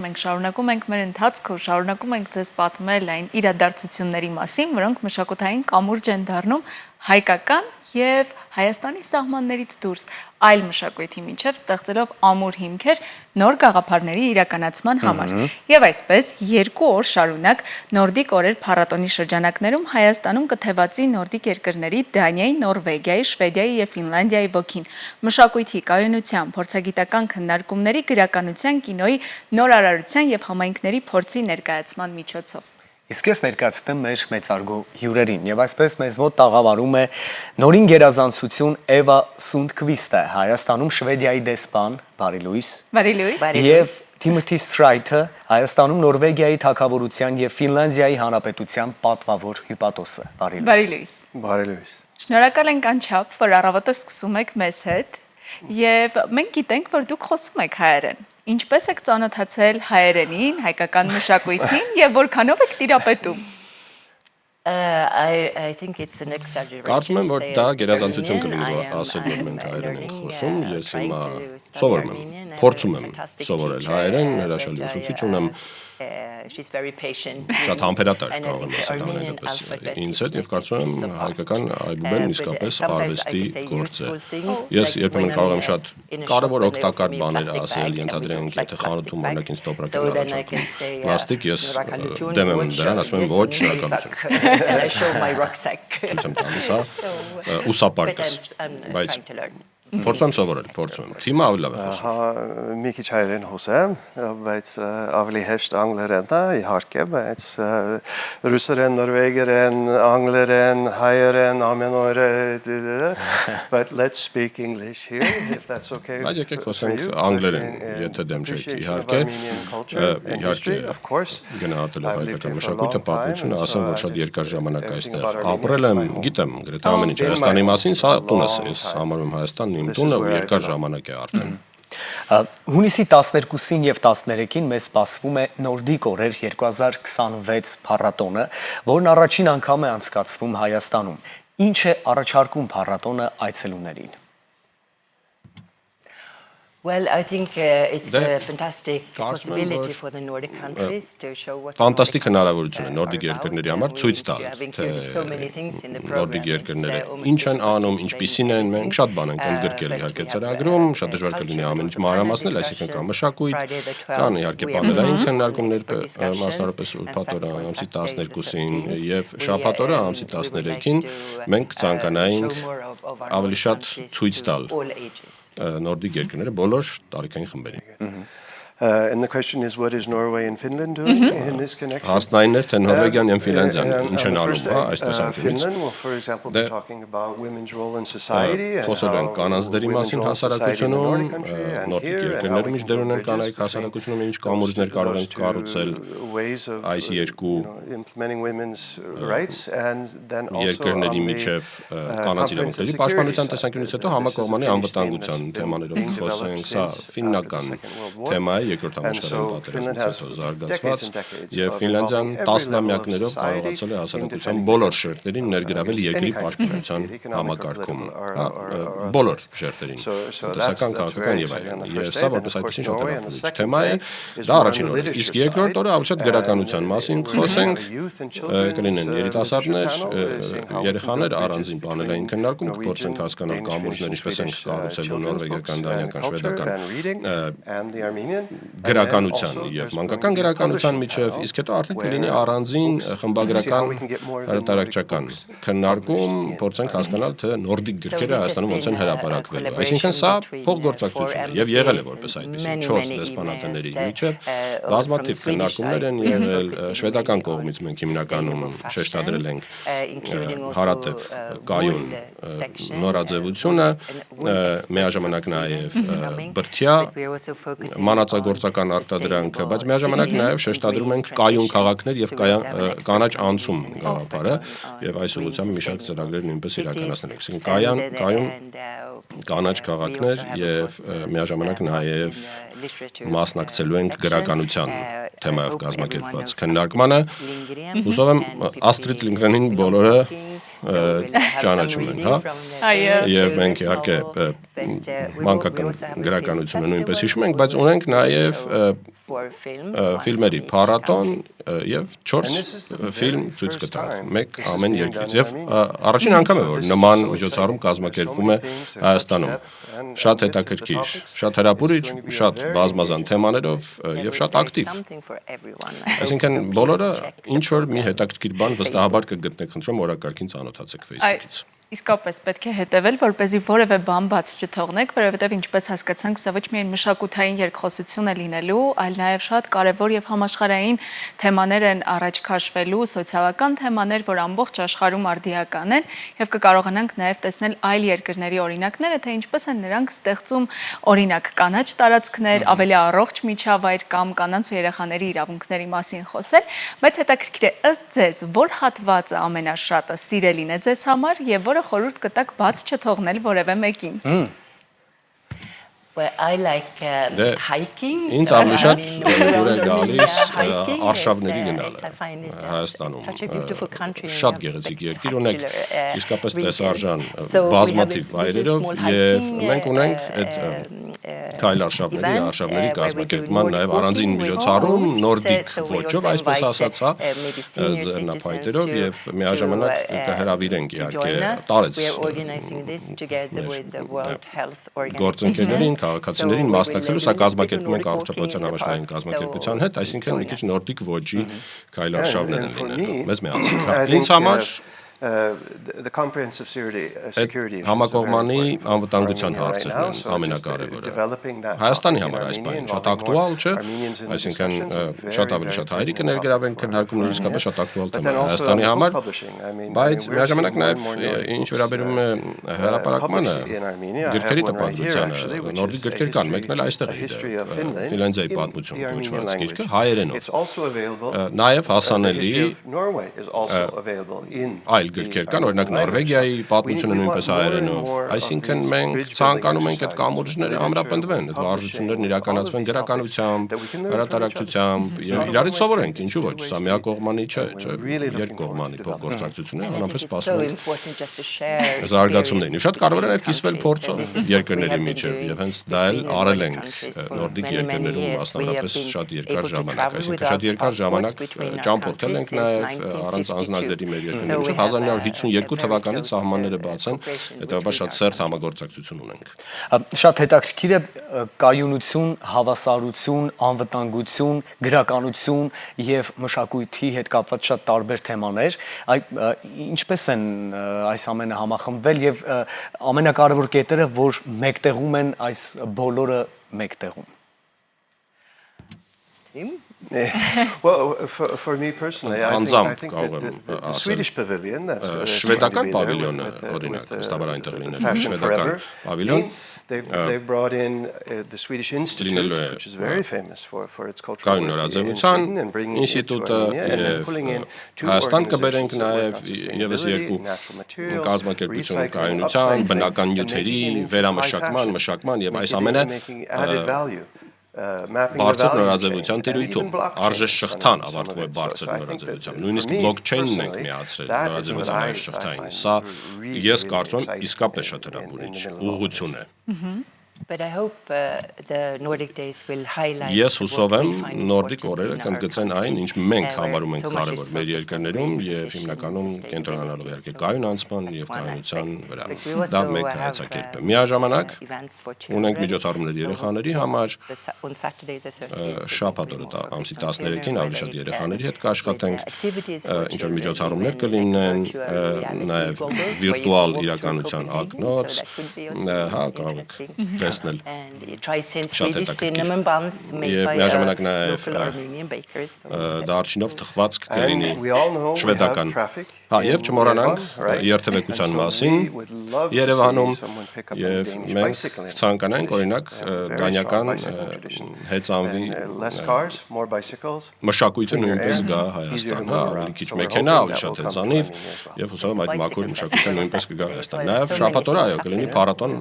Մենք շարունակում ենք մեր ընթացքը, շարունակում ենք ձեզ պատմել այն իրադարձությունների մասին, որոնք մշակութային կամուրջ են դառնում հայկական եւ Հայաստանի սահմաններից դուրս այլ մշակույթի միջև ստեղծելով ամուր հիմքեր նոր գաղափարների իրականացման համար։ Եվ այսպես 2 օր շարունակ նորդիկ օրեր փառատոնի շրջանակներում Հայաստանում կթևածի նորդիկ երկրների Դանիայի, Նորվեգիայի, Շվեդիայի եւ Ֆինլանդիայի ոգին մշակույթի, կայունության, փորձագիտական քննարկումների, գրականության, կինոյի, նորարարության եւ համայնքների փորձի ներկայացման միջոցով։ Իսկ ես ներկայացնեմ մեր մեծարգո հյուրերին եւ այսպես մեզ մոտ տաղավարում է նորին գերազանցություն Էվա Սունդկվիստը, Հայաստանում Շվեդիայի դեսպան, բարի լույս։ Բարի լույս։ Եվ Թիմոթի Սթրայթը, Հայաստանում Նորվեգիայի թագավորության եւ Ֆինլանդիայի հանրապետության պատվավոր հյուպատոսը, բարի լույս։ Բարի լույս։ Բարի լույս։ Շնորհակալ ենք անչափ, որ առավոտը սկսում եք մեզ հետ եւ մենք գիտենք, որ դուք խոսում եք հայերեն։ Ինչպես եք ծանոթացել հայերենին, հայկական մշակույթին եւ որքանով եք տիրապետում։ I think it's an exaggeration. Կարծում եմ, որ դա գերազանցություն կլինի ասել, որ մենք հայերեն ենք խոսում, ես հիմա սովորում եմ, փորձում եմ սովորել հայերեն, հրաշալի ուսուցիչ ունեմ, շատ համբերատար կարող եմ ասել ամենայնպես ինձ հետ եւ կարծում եմ հայկական այբուբեն իսկապես արվեստի գործ է։ Ես երբեմն կարող եմ շատ կարևոր օգտակար բաներ ասել, ենթադրենք, եթե խանութում օրինակ ինձ տոպրակ են առաջարկում պլաստիկ, ես դեմ եմ դրան, ասում եմ ոչ, շնորհակալություն։ Ցույց եմ տալիս, ուսապարկս, բայց փորձում սովորել, փորձում եմ։ Թիմը ավելի լավ է խոսում։ Մի քիչ հայերեն խոսեմ, բայց ավելի հեշտ անգլերեն է, իհարկե, բայց ռուսերեն, նորվեգերեն, անգլերեն, հայերեն, ամեն օրը, but let's speak English here, if that's okay. Բայց եկեք խոսենք անգլերեն, եթե դեմ չեք, իհարկե, գնահատելով հայկական մշակույթը, պատմությունը, ասեմ, որ շատ երկար ժամանակ այստեղ ապրել եմ, գիտեմ, գրեթե ամեն ինչ Հայաստանի մասին, սա տունս է, ես համարում Հայաստանն իմ տունը երկար ժամանակ է արդեն։ Հունիսի 12-ին եւ 13-ին մեզ սպասվում է Նորդիկ օրեր 2026 փառատոնը, որն առաջին անգամ է անցկացվում Հայաստանում։ Ինչ է առաջարկում փառատոնը այցելուներին։ Well, I think it's a fantastic possibility for the Nordic countries to show what Ֆանտաստիկ հնարավորություն է նորդիկ երկրների համար ցույց տալ, թե նորդիկ երկրները ինչ են անում, ինչպիսին են, մենք շատ բան ենք ընդգրկել իհարկե ծրագրում, շատ դժվար կլինի ամեն ինչ մանրամասնել, այսինքն կա մշակույթ, կան իհարկե պանելային քննարկումներ, մասնավորապես ուրբաթ օրը ամսի 12-ին եւ շաբաթ օրը ամսի 13-ին մենք կցանկանայինք ավելի շատ ցույց տալ նորդիկ երկրները բոլոր տարիքային խմբերին։ And the question is, what is Norway and Finland doing in this connection? Հարցնային էր, թե Նորվեգիան եւ Ֆինլանդիան ինչ են անում, այս տեսանկյունից։ Finland will, for example, be talking about women's role in society and խոսել են կանանց դերի մասին հասարակությունում, նորդիկ երկրներում ինչ դեր ունեն կանայք հասարակությունում, ինչ կամուրջներ կարող են կառուցել այս երկու implementing women's rights and then also երկրների միջև կանանց իրավունքների պաշտպանության տեսանկյունից հետո համակողմանի անվտանգության թեմաներով խոսենք, սա ֆիննական թեմա է երկրորդ համաշխարհային պատերազմից հետո զարգացված եւ Ֆինլանդիան տասնամյակներով կարողացել է հասարակության բոլոր շերտերին ներգրավել երկրի պաշտպանության համակարգում, բոլոր շերտերին, տնտեսական, քաղաքական եւ այլն։ Եվ սա որպես այդպեսին շատ հրապարակիչ թեմա է, դա առաջին օրը։ Իսկ երկրորդ օրը ավելի շատ գրականության մասին խոսենք, կլինեն երիտասարդներ, երեխաներ առանձին պանելային քննարկում, կփորձենք հասկանալ կամուրջներ ինչպես են կառուցելու նորվեգիական, դանիական, շվեդական գրականության եւ մանկական գրականության միջև, իսկ հետո արդեն կլինի առանձին խմբագրական հրատարակչական քննարկում, փորձենք հասկանալ թե նորդիկ գրքերը Հայաստանում ոնց են հրապարակվել։ Այսինքն սա փոխգործակցություն է եւ եղել է որպես այդպեսի 4 դեսպանատների միջև բազմաթիվ քննարկումներ են եղել, շվեդական կողմից մենք հիմնականում շեշտադրել ենք հարատև կայուն նորաձևությունը, միաժամանակ նաեւ բրդյա մանածագործական արտադրանքը, բայց միաժամանակ նաև շեշտադրում ենք կայուն քաղաքներ եւ կանաչ անցում գաղափարը եւ այս ուղղությամբ մի շարք ծրագրեր նույնպես իրականացնել ենք։ Այսինքն կայուն կանաչ քաղաքներ եւ միաժամանակ նաև մասնակցելու ենք գրականության թեմայով կազմակերպված քննարկմանը։ Հուսով եմ Աստրիդ Լինգրենին բոլորը ճանաչում են, հա։ Եվ մենք իհարկե մանկական գրականությունը նույնպես հիշում ենք, բայց ունենք նաև ֆիլմերի փառատոն եւ 4 ֆիլմ ցույց կտանք, մեկ ամեն երկրից եւ առաջին անգամ է որ նման միջոցառում կազմակերպվում է Հայաստանում։ Շատ հետաքրքիր, շատ հրապուրիչ, շատ բազմազան թեմաներով եւ շատ ակտիվ։ Այսինքն բոլորը ինչ որ մի հետաքրքիր բան վստահաբար կգտնեք, խնդրում օրակարգին ծանոթացեք Facebook-ից։ Իսկապես պետք է հետևել, որպեսզի որևէ բան բաց չթողնեք, որովհետև ինչպես հասկացանք, սա ոչ միայն մշակութային երկխոսություն է լինելու, այլ նաև շատ կարևոր եւ համաշխարհային թեմաներ են առաջ քաշվելու, սոցիալական թեմաներ, որ ամբողջ աշխարհում արդիական են, եւ կկարողանանք նաև տեսնել այլ երկրների օրինակները, թե ինչպես են նրանք ստեղծում օրինակ կանաչ տարածքներ, ավելի առողջ միջավայր կամ կանանց ու երեխաների իրավունքների մասին խոսել, բայց հետաքրքիր է ըստ ձեզ, որ հատվածը ամենաշատը սիրելին է ձեզ համար եւ որը խորհուրդ կտակ բաց չթողնել որևէ մեկին։ Well, I like hiking. Ինձ ավելի շատ դուր է գալիս արշավների գնալը Հայաստանում։ Շատ գեղեցիկ երկիր ունենք, իսկապես տեսարժան բազմաթիվ վայրերով եւ մենք ունենք այդ քայլ արշավների կազմակերպման նաև առանձին միջոցառում նորդիկ ոճով, այսպես ասած, ձեռնափայտերով եւ միաժամանակ կհրավիրենք իհարկե տարեց գործընկերներին, քաղաքացիներին մասնակցելու, սա կազմակերպում ենք Առողջապահության համաշխարհային կազմակերպության հետ, այսինքն մի քիչ նորդիկ ոճի քայլ արշավներ են լինելու։ Մեզ միացեք։ Ինձ համար the comprehensive security համակողմանի անվտանգության հարցերն են ամենակարևորը։ Հայաստանի համար այս բանը շատ ակտուալ չէ, այսինքն շատ ավելի շատ հայերի կներգրավեն քննարկումներ, իսկապես շատ ակտուալ թեմա է Հայաստանի համար, բայց միաժամանակ նաև ինչ վերաբերում է հրապարակմանը, գրքերի տպագրությանը, նորդիկ գրքեր կան, մեկն էլ այստեղ է, Ֆինլանդիայի պատմություն կոչված գիրքը հայերենով, նաև հասանելի այլ գրքեր կան, օրինակ Նորվեգիայի պատմությունը նույնպես հայերենով, այսինքն մենք ցանկանում ենք այդ կամուրջները ամրապնդվեն, այդ վարժություններն իրականացվեն գրականությամբ, հրատարակչությամբ եւ իրարից սովորենք, ինչու ոչ, սա միակողմանի չէ, երկկողմանի փոխգործակցություն է, անամենապես սպասում ենք զարգացումներին։ Շատ կարևոր է նաեւ կիսվել փորձով երկրների միջև եւ հենց դա էլ արել ենք նորդիկ երկրներում մասնավորապես շատ երկար ժամանակ, այսինքն շատ երկար ժամանակ ճամփորդել ենք նաեւ առանց անձնագրերի մեր երկրներում 1952 թվականից սահմանները բաց են, հետևաբար շատ սերտ համագործակցություն ունենք։ Շատ հետաքրքիր է կայունություն, հավասարություն, անվտանգություն, գրականություն եւ մշակույթի հետ կապված շատ տարբեր թեմաներ, ինչպես են այս ամենը համախմբվել եւ ամենակարևոր կետերը, որ մեկտեղում են այս բոլորը մեկտեղում։ Well, for me personally, I think the Swedish pavilion, շվեդական պավիլյոնը, օրինակ, ստաբար այնտեղ լինել, շվեդական պավիլյոն, they've brought in the Swedish Institute, which is very famous for its cultural work in Sweden, and bringing it to Armenia, and then pulling in two organizations that work on sustainability, natural materials, recycling, բնական նյութերի վերամշակման, մշակման եւ այս ամենը added value. Բարձր նորաձևության տիրույթում արժե շղթան ավարտվում է բարձր նորաձևությամբ, նույնիսկ բլոկչեյնն ենք միացրել նորաձևության այս շղթային, սա ես կարծում եմ իսկապես շատ հրապուրիչ ուղղություն է։ But I hope the Nordic days will highlight. Ես հուսով եմ նորդիկ օրերը կընդգծեն այն, ինչ մենք համարում ենք կարևոր մեր երկրներում եւ հիմնականում կենտրոնանալով իհարկե կայուն անցման եւ կայունության վրա։ Դա մեկ հայեցակերպ է։ Միաժամանակ ունենք միջոցառումներ երեխաների համար։ Շաբաթ օրը ամսի 13-ին ավելի շատ երեխաների հետ կաշխատենք։ Ինչ որ միջոցառումներ կլինեն, նաեւ վիրտուալ իրականության ակնոց, հա, կարող եք շատ հետաքրքիր եւ միաժամանակ նաեւ դա արչինով թխված կլինի շվեդական եւ չմոռանանք երթևեկության մասին Երևանում եւ մենք ցանկանանք օրինակ դանիական հեծանվի մշակույթը նույնպես գա Հայաստան, ավելի քիչ մեքենա, ավելի շատ հեծանիվ եւ հուսով եմ այդ մաքուր մշակույթը նույնպես կգա Հայաստան։ Նաեւ շաբաթ օրը այո կլինի փառատոն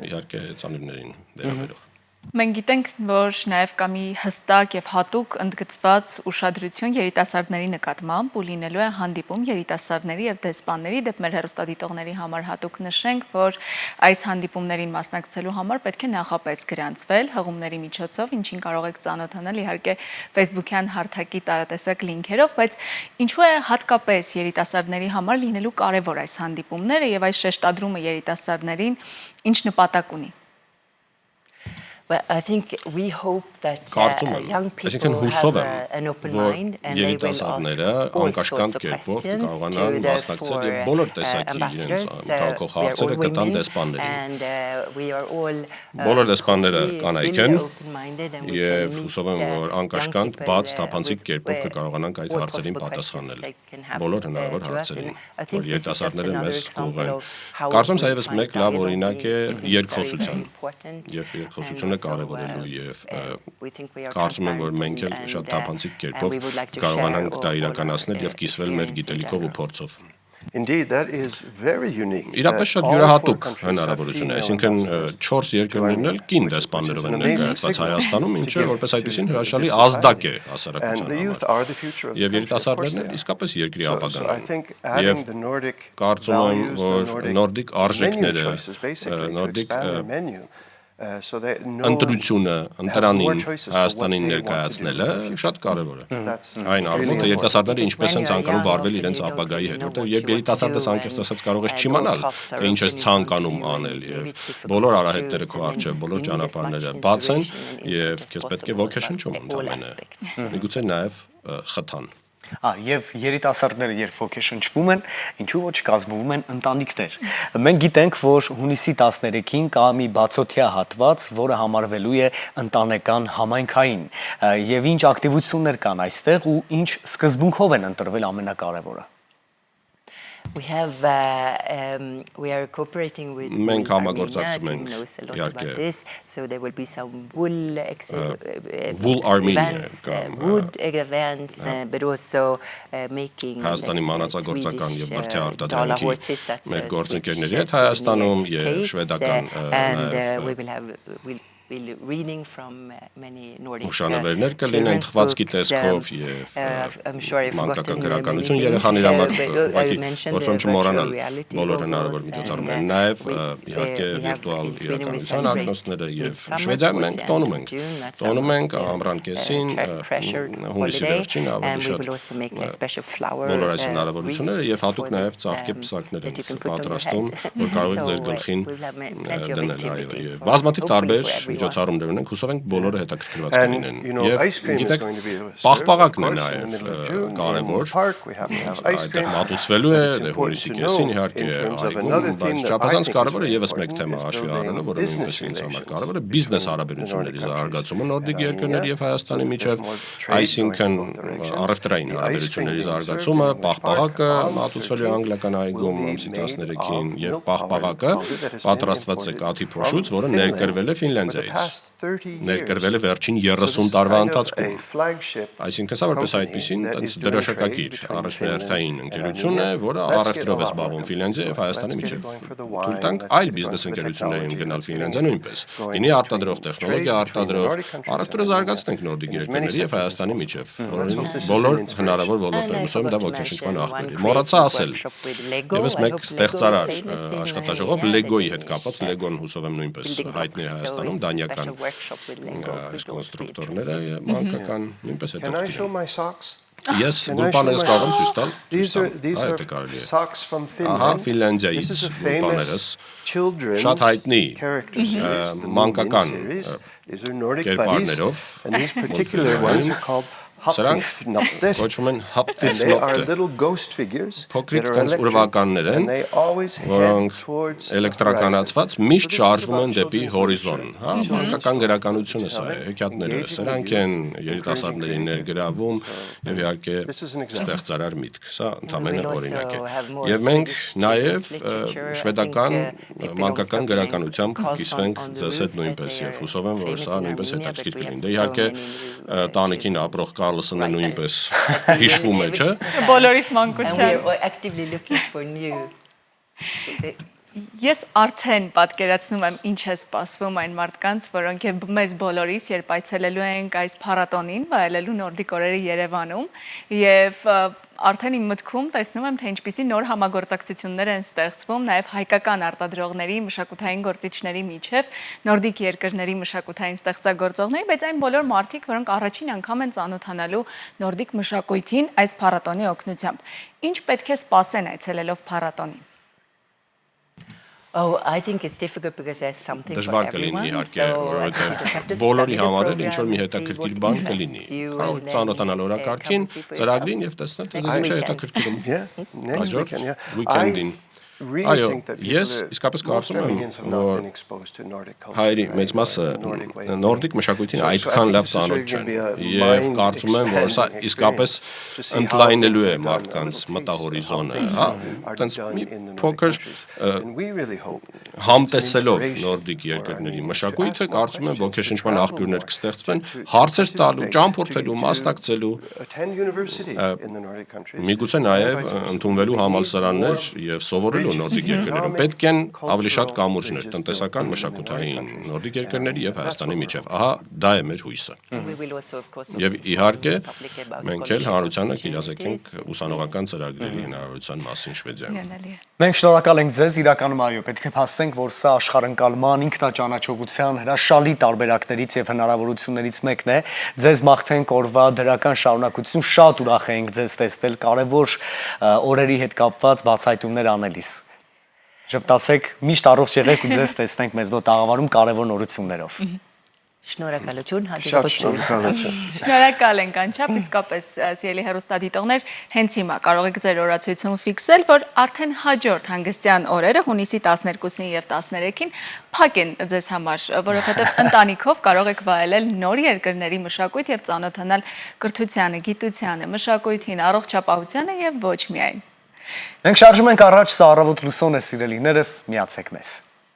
իհարկե հեծանիվներին վերաբերող։ Մենք գիտենք, որ նաև կա մի հստակ եւ հատուկ ընդգծված ուշադրություն երիտասարդների նկատմամբ ու լինելու է հանդիպում երիտասարդների եւ դեսպանների դեպ մեր հեռուստադիտողների համար հատուկ նշենք, որ այս հանդիպումներին մասնակցելու համար պետք է նախապես գրանցվել հղումների միջոցով, ինչին կարող եք ծանոթանալ իհարկե Facebook-յան հարթակի տարատեսակ լինքերով, բայց ինչու է հատկապես երիտասարդների համար լինելու կարևոր այս հանդիպումները եւ այս շեշտադրումը երիտասարդներին ինչ նպատակ ունի։ Well, I think we hope that Կարծում եմ, young այսինքն people հուսով have եմ, an open որ mind and they will երիտասարդները ask all անկաշկանդ sorts of կերպով questions կարողանան to մասնակցել եւ բոլոր տեսակի ambassadors. իրենց քաղաքող հարցերը կտան դեսպաններին։ And we are all Բոլոր դեսպանները hopefully կանայք really են open-minded and we եւ can հուսով եմ, meet, որ young անկաշկանդ, people, բաց, թափանցիկ with, կերպով կկարողանանք այդ all հարցերին possible պատասխանել։ questions they can have, Բոլոր հնարավոր to us. հարցերին, And I think որ this is just երիտասարդները another մեզ example ուղղեն։ of how Կարծում եմ, we եւս find մեկ լավ dialogue օրինակ է to be երկխոսության very important. եւ երկխոսությունը And also, կարեւորելու եւ we think we are կարծում եմ, որ մենք էլ transparent շատ and, թափանցիկ and կերպով we would like to կարողանանք share դա all իրականացնել եւ կիսվել մեր experience in գիտելիքով ու general. փորձով։ Indeed, that is very unique. Իրապես շատ յուրահատուկ հնարավորություն է, այսինքն 4 երկրներն էլ կին դեսպաններով են ներկայացված Հայաստանում, ինչը որպես այդպեսին հրաշալի ազդակ է հասարակության համար։ Եվ երիտասարդներն էլ իսկապես երկրի ապագան են։ Եվ կարծում եմ, որ նորդիկ արժեքները, նորդիկ ընտրությունը, ընտրանին Հայաստանին ներկայացնելը շատ կարևոր է։ Այն առումով, թե երիտասարդները ինչպես են ցանկանում վարվել իրենց ապագայի հետ, որտեղ երբ երիտասարդը անկեղծ ասած կարող ես չիմանալ, թե ինչ ես ցանկանում անել եւ բոլոր արահետները քո առջեւ, բոլոր ճանապարհները բաց են եւ քեզ պետք է ոգեշնչում ընդամենը։ Միգուցե նաեւ խթան։ Եվ երիտասարդները երբ ոգեշնչվում են, ինչու ոչ կազմվում են ընտանիքներ։ Մենք գիտենք, որ հունիսի 13-ին կա մի բացօթյա հատված, որը համարվելու է ընտանեկան համայնքային, եւ ինչ ակտիվություններ կան այստեղ ու ինչ սկզբունքով են ընտրվել ամենակարևորը։ We are cooperating with Մենք համագործակցում Armenia, ենք, knows a lot իհարկե, about this, so there will be some wool Wool Armenia events, կամ, wood events, but also making Հայաստանի մանածագործական եւ բրդյա արտադրանքի horses, that's մեր a գործընկերների հետ Swedish Հայաստանում souvenir եւ cakes, շվեդական and we will have reading from many Nordic Ուշանվերներ կլինեն children's թվացքի books, տեսքով եւ I'm sure I've մանկական forgotten գրականություն many երեխաների things, համար but I ուղղակի mentioned որոնց the չմոռանալ virtual reality բոլոր goggles, հնարավոր միջոցառումները նաեւ իհարկե we have վիրտուալ in Sweden we իրականության celebrate ակնոցները եւ Midsummer, Շվեդիայում մենք Ocean, տոնում ենք June, that's տոնում our ենք ամռան կեսին treasured հունիսի holiday, վերջին ավելի and we will շատ also make a special flower բոլոր այս հնարավորությունները եւ wreaths հատուկ for նաեւ this, ծաղկե պսակներ that you են can put on your պատրաստում, head. որ կարող եք So, ձեր գլխին we'll have plenty of դնել այո activities եւ for բազմաթիվ hopefully տարբեր for everyone. միջոցառումներ ունենք, հուսով ենք բոլորը հետաքրքրված And կլինեն you know, եւ ice cream is գիտեք going to be served, պաղպաղակն է of course, in the նաեւ middle of June in կարեւոր the park. We have to have ice այդտեղ cream. մատուցվելու է But it's դե important հունիսի to կեսին know իհարկե in terms of այգում, another theme բայց that I չափազանց think is կարևոր է very եւս մեկ important թեմա is հաշվի building առնելը, որը business նույնպես ինձ համար relations կարևոր է բիզնես between the հարաբերությունների Nordic զարգացումը նորդիկ countries երկրների and եւ Հայաստանի Armenia, միջև, so there's more trade այսինքն going in both directions. առևտրային The ice հարաբերությունների cream being զարգացումը, served in the պաղպաղակը park on the մատուցվելու է 13th անգլիական այգում will be ամսի made 13-ին of եւ milk պաղպաղակը powder that has been պատրաստված է imported կաթի from փոշուց, որը Finland ներկրվել է for the Ֆինլանդիայից։ past 30 years. Ներկրվել է վերջին So this 30 is տարվա kind of ընթացքում։ a flagship Այսինքն սա որպես company այդպեսին that այնց is doing դրոշակագիր trade between առաջնահերթային Finland and ընկերություն է, Armenia. որը Let's get առևտրով a է lot զբաղվում more Ֆինլանդիա եւ companies. Հայաստանի Let's get միջև։ going for the Թույլ wine, տանք let's այլ get going բիզնես for the ընկերություններին technology, գնալ let's get Ֆինլանդիա going նույնպես։ going Լինի between արտադրող trade տեխնոլոգիա, between the արտադրող Nordic countries առևտրը and զարգացնենք նորդիկ There's many երկրների եւ sectors Հայաստանի also. միջև, Let's hope this is բոլոր an inspiration. հնարավոր ոլորտներում And I հուսով եմ դա forgot to ոգեշնչման mention աղբյուր է։ one Մոռացա creative ասել։ workshop with Lego. Եվս I մեկ hope Lego is ստեղծարար famous in աշխատաժողով Armenia, Լեգոյի that հետ they կապված, share Լեգոն հուսով եմ նույնպես building հայտնի է blocks. So Հայաստանում, it's a դանիական special workshop with Lego. այս կոնստրուկտորները մանկական նույնպես Can I show հետաքրքիր my socks? Ես Can I show գուլպաներս my կարող եմ socks? ցույց տալ։ These are Այդ է կարելի է։ socks from Ահա Finland. Ֆինլանդիայից This is a գուլպաներս famous children's շատ հայտնի character series, the մանկական Moomin series. These are Nordic buddies, կերպարներով and these particular ones are called Սրանք Haptifnatter. կոչվում են And հապտիս they are նոկտը։ little ghost figures Փոքրիկ that are տենց ուրվականներ electric, են, and they always head որոնք towards the էլեկտրականացված horizon. միշտ So this is շարժվում about են դեպի children's հորիզոն, literature. հա, մանկական գրականությունը սա է, հեքիաթները, Engaging սրանք the են youth, երիտասարդներին encouraging ներգրավում եւ իհարկե This is an example. ստեղծարար միտք, սա ընդամենը we'll also օրինակ է։ have more Եվ մենք Swedish նաեւ children's literature. I շվեդական think, մանկական Pippi գրականությամբ Longstrump կիսվենք on the ձեզ հետ roof that նույնպես they եւ are հուսով եմ, որ famous սա in նույնպես Armenia, հետաքրքիր but we կլինի։ have Դե so իհարկե many տանիքին ապրող Կարլսոնը նույնպես հիշվում է, չէ՞։ Բոլորիս And we մանկության։ are actively looking for new Ես արդեն պատկերացնում եմ ինչ է սպասվում այն մարդկանց, որոնք եւ մեզ բոլորիս, երբ այցելելու ենք այս փառատոնին, վայելելու նորդիկ օրերը Երևանում, եւ արդեն իմ մտքում տեսնում եմ, թե ինչպիսի նոր համագործակցություններ են ստեղծվում նաև հայկական արտադրողների, մշակութային գործիչների միջև, նորդիկ երկրների մշակութային ստեղծագործողների, բայց այն բոլոր մարդիկ, որոնք առաջին անգամ են ծանոթանալու նորդիկ մշակույթին այս փառատոնի օգնությամբ։ Ինչ պետք է սպասեն այցելելով փառատոնին։ Oh, I think it's difficult because there's something for Դժվար կլինի everyone. իհարկե, So I think you just have to բոլորի study the համար էլ program ինչ որ մի and see հետաքրքիր what բան interests կլինի։ you Կարող and then ծանոթանալ օրակարգին, come and see for ծրագրին yourself. եւ տեսնել թե Next ձեզ ինչ է weekend. հետաքրքրում։ Yeah, next Հաջորդ weekend, yeah. weekend-ին։ Really Այո, think that ես people, իսկապես most կարծում եմ, Armenians have not որ been exposed to Nordic culture, հայերի right, մեծ մասը or Nordic way of նորդիկ being. մշակույթին So I այդքան think լավ this is really ծանոթ gonna be չեն։ a Եվ mind կարծում եմ, որ սա expanding իսկապես experience to see how ընդլայնելու է things are done, a մարդկանց little taste of how մտահորիզոնը, things հա, are տենց done մի in the Nordic փոքր countries. And we really hope համտեսելով it's an նորդիկ inspiration for երկրների Armenians to մշակույթը, ask more կարծում եմ questions, ոգեշնչման to աղբյուրներ travel կստեղծվեն, more, հարցեր տալու, participate, ճամփորդելու, to մասնակցելու, attend university in the Nordic countries. միգուցե and նաև vice versa. ընդունվելու We need համալսարաններ more եւ սովորելու նորդիկ երկրներում պետք են ավելի շատ կամուրջներ տնտեսական, մշակութային նորդիկ երկրների եւ Հայաստանի միջև։ Ահա դա է մեր հույսը։ We will also, of course, Եվ inform իհարկե the public about մենք էլ հանրությանը scholarship կիրազեկենք opportunities. ուսանողական ծրագրերի հնարավորության մասին Շվեդիայում։ Հիանալի է։ Մենք շնորհակալ ենք ձեզ, իրականում այո, պետք է փաստենք, որ սա աշխարհընկալման, ինքնաճանաչողության հրաշալի տարբերակներից եւ հնարավորություններից մեկն է։ Ձեզ մաղթենք օրվա դրական շարունակություն, շատ ուրախ ենք ձեզ տեսնել կարևոր օրերի հետ կապված բացահայտումներ անելիս։ Ժպտացեք, միշտ առողջ եղեք ու ձեզ տեսնենք մեզ մոտ աղավարում կարևոր նորություններով։ Շնորհակալություն, Շատ հաջողություն։ շնորհակալություն։ Շնորհակալ ենք անչափ, իսկապես սիրելի հեռուստադիտողներ, հենց հիմա կարող եք ձեր օրացույցում ֆիքսել, որ արդեն հաջորդ հանգստյան օրերը հունիսի 12-ին եւ 13-ին փակ են ձեզ համար, որովհետեւ ընտանիքով կարող եք վայելել նոր երկրների մշակույթ եւ ծանոթանալ կրթությանը, գիտությանը, մշակույթին, առողջապահությանը եւ ոչ միայն։ Մենք շարժում ենք առաջ, սա առավոտ լուսոն է, սիրելիներս, միացեք մեզ։